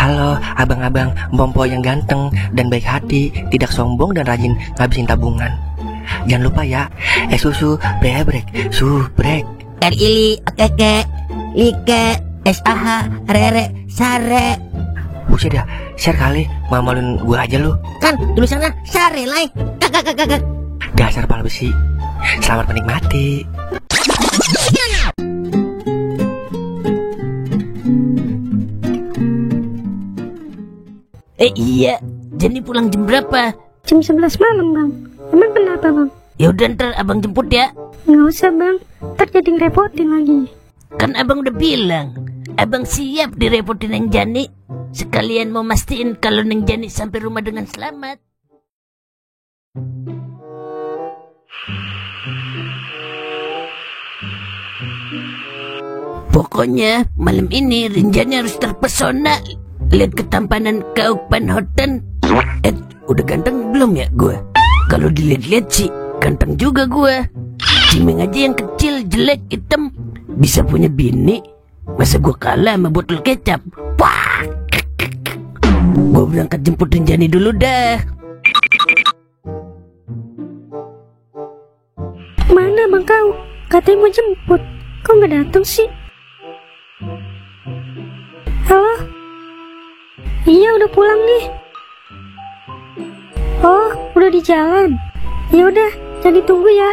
Halo abang-abang Bompo yang ganteng dan baik hati, tidak sombong dan rajin ngabisin tabungan. Jangan lupa ya, susu brebrek, subrek. Ili, keke, like, SAH, rere, sare. Buset dah, share kali, mamalin gue aja lu. Kan tulisannya sare, like. Kakak. Dasar pal besi. Selamat menikmati. Iya, Jenny pulang jam berapa? Jam 11 malam, Bang. Emang kenapa, Bang? Yaudah ntar abang jemput ya. Nggak usah, Bang. Ntar jadi ngerepotin lagi. Kan abang udah bilang, abang siap direpotin Neng Jani. Sekalian mau mastiin kalau Neng Jani sampai rumah dengan selamat. Pokoknya malam ini Rinjani harus terpesona lihat ketampanan Kauk Panhoten. Udah ganteng belum ya gue? Kalau dilihat-lihat sih ganteng juga gue. Cimeng aja yang kecil, jelek, hitam bisa punya bini. Masa gue kalah sama botol kecap? Wah, gue berangkat jemput Rinjani dulu dah. Mana Bang Kau? Katanya mau jemput. Kok nggak datang sih? Halo? Iya udah pulang nih. Oh, udah di jalan. Ya udah, jadi tunggu ya.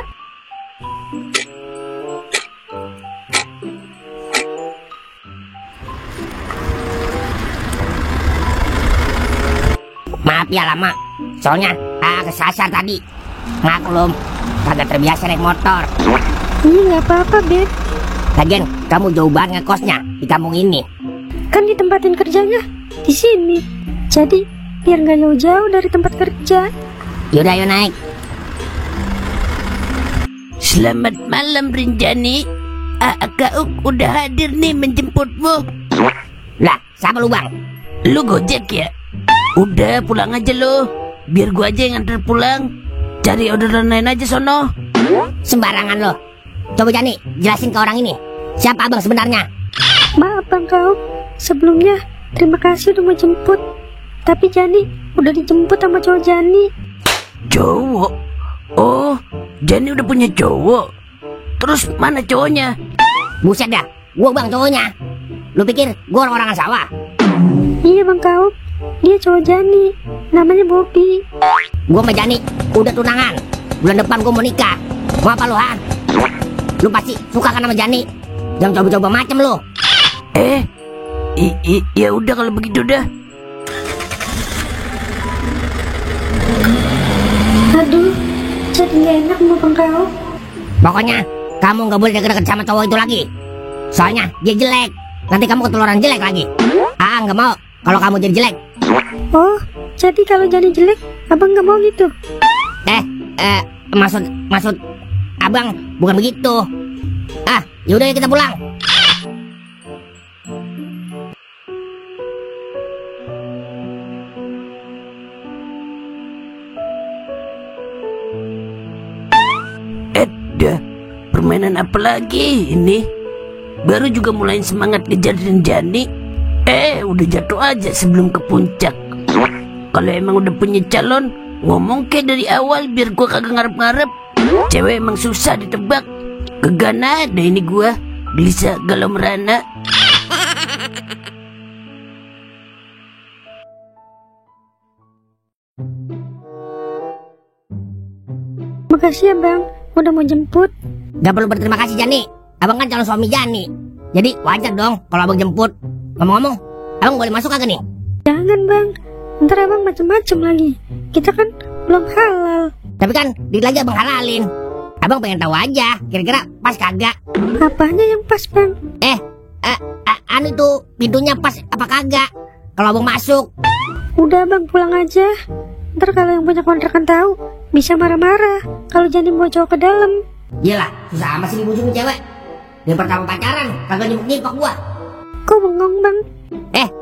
Maaf ya lama, soalnya kesasar tadi. Maklum, kagak terbiasa naik motor. Iya nggak apa-apa, Beb. Lagian kamu jauh banget ngekosnya di kampung ini. Kan ditempatin kerjanya di sini. Jadi biar nggak jauh-jauh dari tempat kerja. Yaudah, ayo naik. Selamat malam Rinjani. Kauk udah hadir nih menjemputmu. Lah, siapa lu Bang? Lu Gojek ya? Udah pulang aja lo. Biar gua aja yang antar pulang. Cari orderan lain aja sono. Sembarangan lo. Coba Jani, jelasin ke orang ini. Siapa abang sebenarnya? Maaf Bang Kau. Sebelumnya terima kasih udah mau jemput. Tapi Jani udah dijemput sama cowok Jani. Cowok? Oh, Jani udah punya cowok. Terus mana cowoknya? Buset dah, gua Bang cowoknya. Lu pikir gua orang-orangan sawah? Iya Bang Kau, dia cowok Jani. Namanya Bobby. Gua sama Jani udah tunangan. Bulan depan gua mau nikah. Mau apa lu, ha? Lu pasti suka kan sama Jani. Jangan coba-coba macem lu. Ya udah kalau begitu dah. Aduh, jadi gak enak sama Bang Kau. Pokoknya kamu gak boleh deket-deket sama cowok itu lagi. Soalnya dia jelek. Nanti kamu ketularan jelek lagi. Gak mau kalau kamu jadi jelek. Oh, jadi kalau Jani jelek, abang gak mau gitu? Maksud abang bukan begitu. Yaudah ya kita pulang. Permainan apa lagi ini? Baru juga mulai semangat ngejar Rinjani. Udah jatuh aja sebelum ke puncak. Kalau emang udah punya calon, ngomong kayak dari awal biar gua kagak ngarep-ngarep. Cewek emang susah ditebak. Kegana ada ini gua, Lisa galau merana. Makasih ya Bang, udah mau jemput. Gak perlu berterima kasih Jani. Abang kan calon suami Jani. Jadi wajar dong kalau abang jemput. Ngomong-ngomong, abang boleh masuk kagak nih? Jangan Bang, ntar abang macem-macem lagi. Kita kan belum halal. Tapi kan dikit lagi abang halalin. Abang pengen tahu aja, kira-kira pas kagak? Apanya yang pas Bang? Anu tuh pintunya pas apa kagak? Kalau abang masuk. Udah Bang pulang aja. Ntar kalau yang punya kontrakan tahu bisa marah-marah kalau Jani mau cowok ke dalam. Iyalah, susah amat sih dibujukin cewek. Dari pertama pacaran kagak nyipok gua. Kok bengong Bang?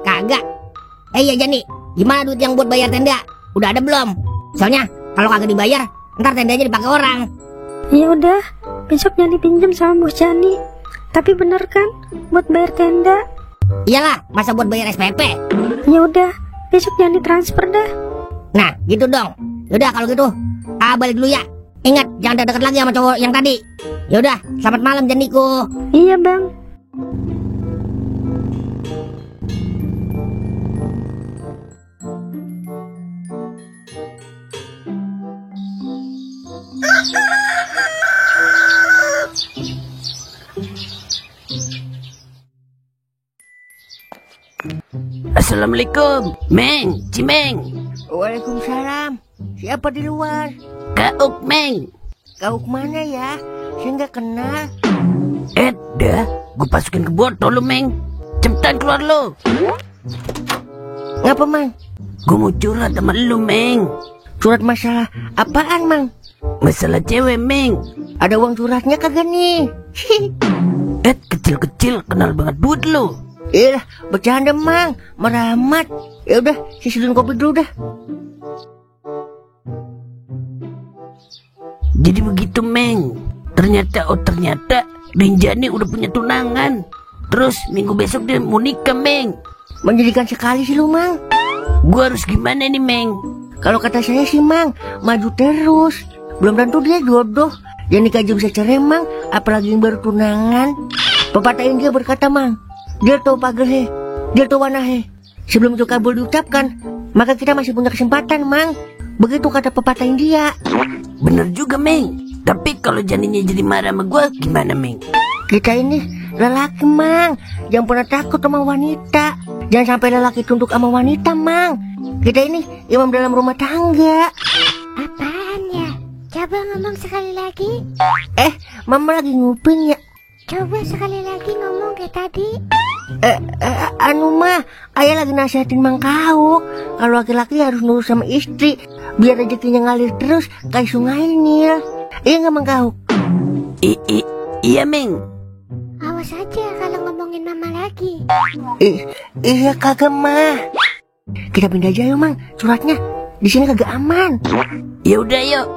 Kagak. Iya Jani, gimana duit yang buat bayar tenda? Udah ada belum? Soalnya kalau kagak dibayar, ntar tendanya dipakai orang. Ya udah, besok Jani pinjam sama bos Jani. Tapi bener kan buat bayar tenda? Iyalah, masa buat bayar SPP? Ya udah, besok Jani transfer dah. Nah, gitu dong. Yaudah kalau gitu, balik dulu ya. Ingat, jangan deket lagi sama cowok yang tadi. Yaudah, selamat malam Janiku. Iya bang. Assalamualaikum, Meng, Cimeng. Waalaikumsalam. Siapa di luar? Kauk, Meng. Kau kemana ya? Saya nggak kenal. Dah, gue masukin ke botol lo, Meng. Cepetan keluar lo. Ngapa, Mang? Gue mau curhat sama lu, Meng. Surat masalah apaan, Mang? Masalah cewek, Meng. Ada uang suratnya kagak nih? Kecil-kecil kenal banget duit lo. Iya, bercanda, Mang. Meramat. Ya udah, sisirin kopi dulu dah. Jadi begitu, Meng. Ternyata Rinjani udah punya tunangan. Terus minggu besok dia mau nikah, Meng. Menjadikan sekali sih lu, Mang. Gua harus gimana nih, Meng? Kalau kata saya sih, Mang, maju terus. Belum tentu dia jodoh. Dia nikah aja bisa cerai, Mang. Apalagi yang baru tunangan. Pepatah India berkata, Mang, dia tahu pagerhe, dia tahu wanahe. Sebelum itu kabul diucapkan, maka kita masih punya kesempatan, Mang. Begitu kata pepatah India. Bener juga, Meng. Tapi kalau Janinya jadi marah sama gua, gimana, Meng? Kita ini lelaki, Mang. Jangan pernah takut sama wanita. Jangan sampai lelaki tunduk sama wanita, Mang. Kita ini imam dalam rumah tangga. Apaan ya? Coba ngomong sekali lagi. Mama lagi nguping ya. Coba sekali lagi ngomong kayak tadi. Anu mah, ayah lagi nasihatin Mang Kau. Kalau laki-laki harus nurut sama istri, biar rezekinya ngalir terus kayak sungai Nil. Iya nggak Mang Kau? Iya, Meng. Awas aja kalau ngomongin mama lagi. Iya kagak mah. Kita pindah aja yuk, Mang. Suratnya di sini kagak aman. Ya udah, yuk.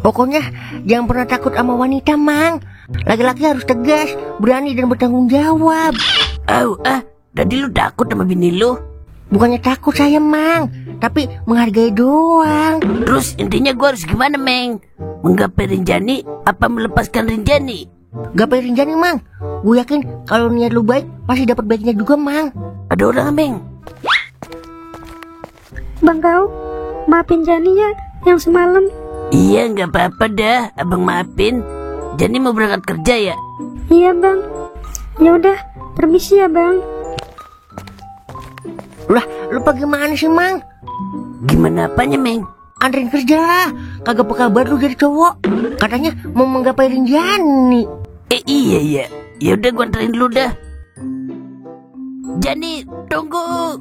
Pokoknya jangan pernah takut sama wanita, Mang. Laki-laki harus tegas, berani dan bertanggung jawab. Tadi lu takut sama bini lu? Bukannya takut saya, Mang, tapi menghargai doang. Terus intinya gua harus gimana, Meng? Menggapai Rinjani apa melepaskan Rinjani? Gapai Rinjani, Mang. Gue yakin kalau niat lu baik, pasti dapat baiknya juga, Mang. Ada orang, Meng. Bang Kau, maafin Jani ya yang semalam. Iya, nggak apa-apa dah, abang maafin. Jani mau berangkat kerja ya? Iya bang. Ya udah, permisi ya bang. Lah, lu gimana sih, Mang? Gimana apanya, Meng? Anterin kerja lah. Kagak apa kabar lu dari cowok. Katanya mau menggapai Rinjani. Iya. Ya udah gua anterin dulu dah. Jani, tunggu.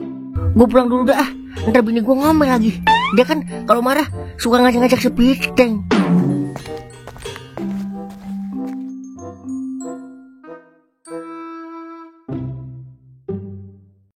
Gue pulang dulu dah. Ntar bini gue ngomel lagi. Dia kan kalau marah suka ngajak-ngajak speed tank.